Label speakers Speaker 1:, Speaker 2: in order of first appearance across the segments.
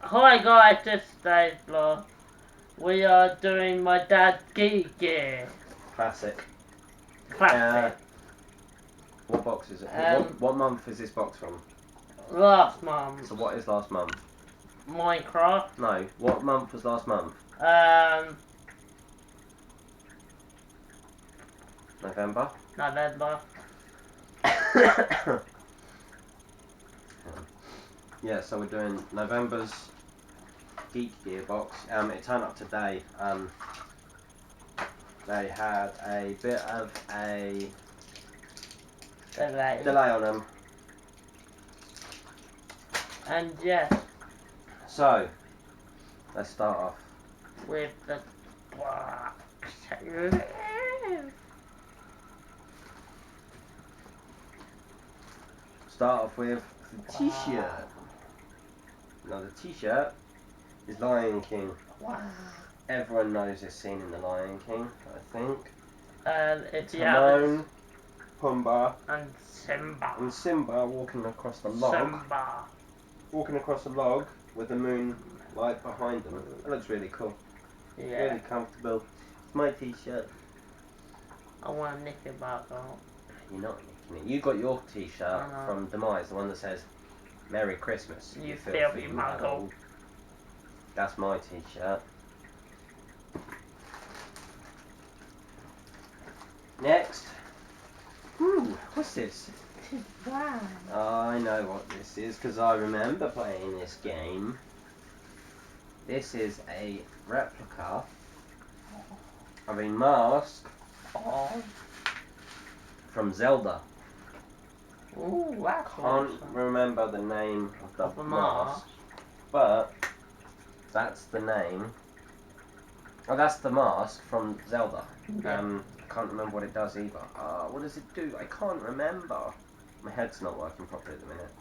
Speaker 1: Hi guys, this is Dave Vlog. We are doing my dad's geek gear.
Speaker 2: Classic.
Speaker 1: Classic.
Speaker 2: What box is it? What month is this box from?
Speaker 1: Last month.
Speaker 2: So what is last month?
Speaker 1: Minecraft.
Speaker 2: No. What month was last month? November?
Speaker 1: November.
Speaker 2: Yeah, so we're doing November's Geek Gear box. It turned up today. They had a bit of a delay on them.
Speaker 1: And yes,
Speaker 2: So, let's start off.
Speaker 1: with the
Speaker 2: Start off with the t-shirt. Now the t-shirt is Lion King.
Speaker 1: Wow.
Speaker 2: Everyone knows this scene in the Lion King, I think.
Speaker 1: It's
Speaker 2: Timon, Pumbaa,
Speaker 1: and
Speaker 2: Simba walking across the log. Walking across the log with the moon light behind them. It looks really cool.
Speaker 1: Yeah.
Speaker 2: Really comfortable. It's my t-shirt.
Speaker 1: I want to nick it back out.
Speaker 2: You're not nicking it. You got your t-shirt from Demise, the one that says Merry Christmas.
Speaker 1: You filthy muggle.
Speaker 2: That's my t-shirt. Next. Ooh, what's this?
Speaker 1: Wow.
Speaker 2: I know what this is because I remember playing this game. This is a replica of a mask from Zelda.
Speaker 1: Ooh, that's
Speaker 2: Can't
Speaker 1: awesome.
Speaker 2: remember the name of the mask, but that's the name. Oh, that's the mask from Zelda.
Speaker 1: Yeah.
Speaker 2: I can't remember what it does either. What does it do? I can't remember. My head's not working properly at the minute.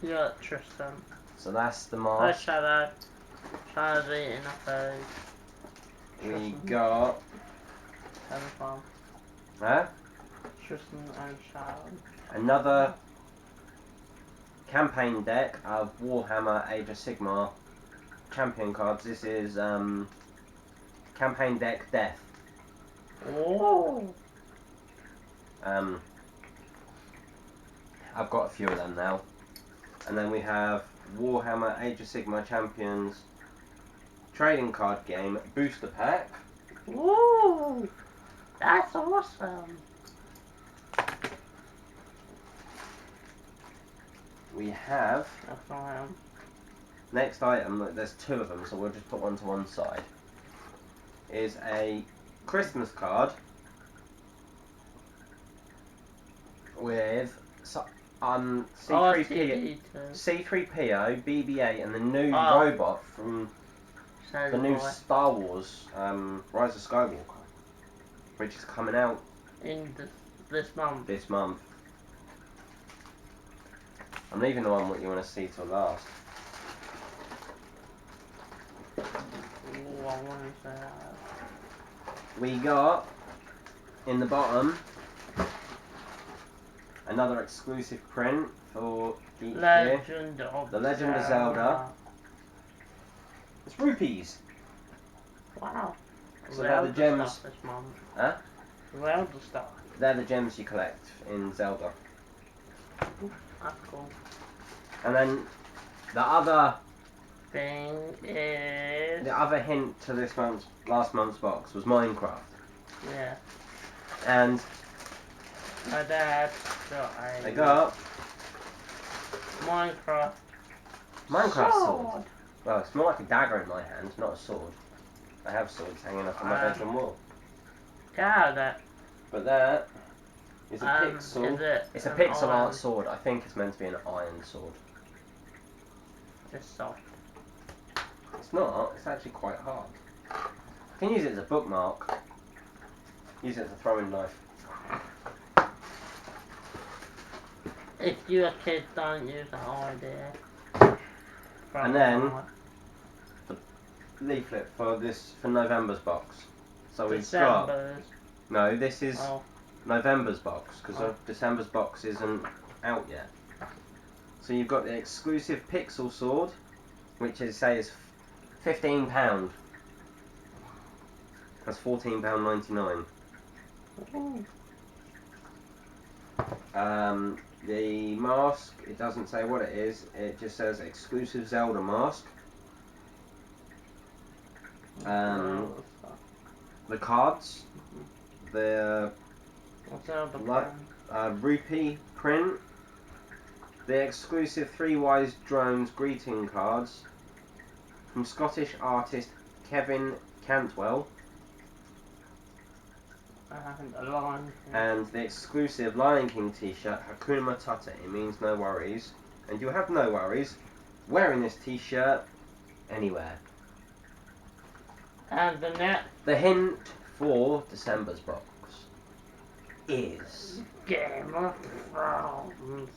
Speaker 1: Yeah, Tristan.
Speaker 2: So that's the
Speaker 1: Hi,
Speaker 2: mask.
Speaker 1: Shadow. Shadow's eating a food.
Speaker 2: We got.
Speaker 1: Having fun.
Speaker 2: Huh?
Speaker 1: Tristan and Shadow.
Speaker 2: Another campaign deck of Warhammer Age of Sigmar champion cards. This is campaign deck Death.
Speaker 1: Oh.
Speaker 2: I've got a few of them now. And then we have Warhammer Age of Sigmar Champions trading card game booster pack.
Speaker 1: Ooh. That's awesome.
Speaker 2: We have
Speaker 1: That's awesome.
Speaker 2: next item. Look, there's two of them, so we'll just put one to one side. Is a Christmas card with C3PO, BB-8, and the new robot from the new Star Wars Rise of Skywalker, which is coming out
Speaker 1: in this month.
Speaker 2: This month. I'm leaving the one what you want to see till last.
Speaker 1: Ooh, I want to say that.
Speaker 2: We got in the bottom another exclusive print for Geek Gear. The Legend of Zelda. It's rupees.
Speaker 1: Wow.
Speaker 2: So they're the gems.
Speaker 1: Stuff this month.
Speaker 2: Huh?
Speaker 1: Zelda stuff.
Speaker 2: They're the gems you collect in Zelda.
Speaker 1: That's cool.
Speaker 2: And then the other
Speaker 1: thing is...
Speaker 2: the other hint to last month's box was Minecraft.
Speaker 1: Yeah.
Speaker 2: And
Speaker 1: my dad
Speaker 2: got
Speaker 1: Minecraft
Speaker 2: sword. Well, it's more like a dagger in my hand, not a sword. I have swords hanging up on my bedroom wall.
Speaker 1: That.
Speaker 2: But that is a pixel. It's a pixel art sword. I think it's meant to be an iron sword.
Speaker 1: It's soft.
Speaker 2: It's not. It's actually quite hard. You can use it as a bookmark. Use it as a throwing knife.
Speaker 1: If you're a kid, don't use that idea.
Speaker 2: And then the leaflet for November's box. So we've got. No, this is November's box because December's box isn't out yet. So you've got the exclusive pixel sword, which is £15. That's £14.99. The mask, it doesn't say what it is. It just says exclusive Zelda mask. The cards, the rupee print, the exclusive Three Wise Drones greeting cards from Scottish artist Kevin Cantwell, and the exclusive Lion King t-shirt Hakuna Matata. It means no worries, and you have no worries wearing this t-shirt anywhere.
Speaker 1: And
Speaker 2: the hint for December's box is
Speaker 1: Game of Thrones.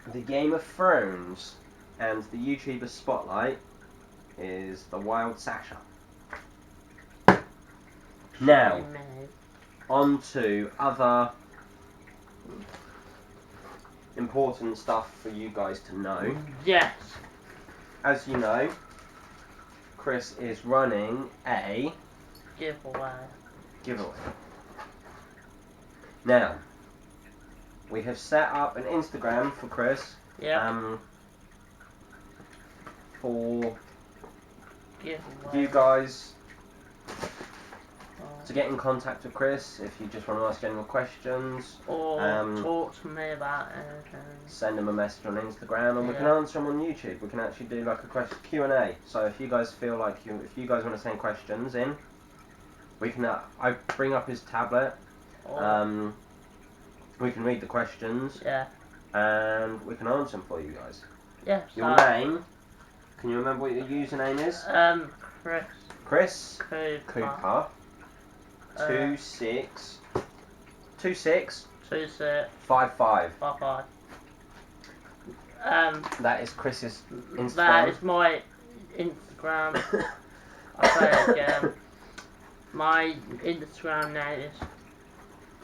Speaker 2: the Game of Thrones, and the YouTuber spotlight is the Wild Sasha. Now, on to other important stuff for you guys to know.
Speaker 1: Yes.
Speaker 2: As you know, Chris is running a giveaway. Now, we have set up an Instagram for Chris.
Speaker 1: Yeah.
Speaker 2: For you guys to get in contact with Chris if you just want to ask general questions,
Speaker 1: or talk to me about anything.
Speaker 2: Send him a message on Instagram, and we can answer them on YouTube. We can actually do like a Q&A. So if you guys feel like if you guys want to send questions in, we can. I bring up his tablet. We can read the questions.
Speaker 1: Yeah. And
Speaker 2: we can answer them for you guys.
Speaker 1: Yeah.
Speaker 2: Your name? Can you remember what your username is? Chris Cooper. 26 55. That is Chris's Instagram.
Speaker 1: That is my Instagram. I'll say it again. My Instagram name is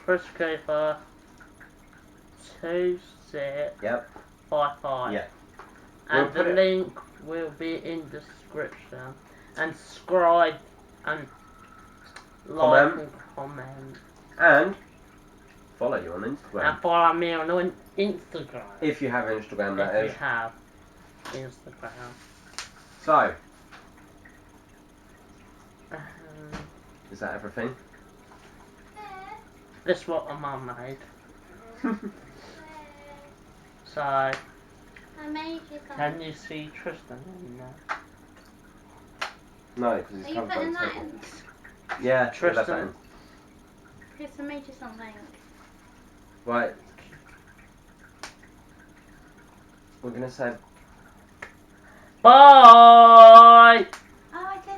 Speaker 1: Chris Cooper 2655.
Speaker 2: Yeah.
Speaker 1: And the link will be in the description. And subscribe and like and comment.
Speaker 2: And follow you on Instagram.
Speaker 1: And follow me on Instagram.
Speaker 2: If you have Instagram, that is.
Speaker 1: If you have Instagram.
Speaker 2: So, is that everything?
Speaker 1: This is what my mum made. So, I
Speaker 3: made you guys.
Speaker 1: Can you see Tristan in there?
Speaker 2: No, because he's
Speaker 3: come from the table.
Speaker 2: Yeah,
Speaker 1: Tristan.
Speaker 3: Chris, I made you something.
Speaker 2: Right. We're gonna say
Speaker 1: bye.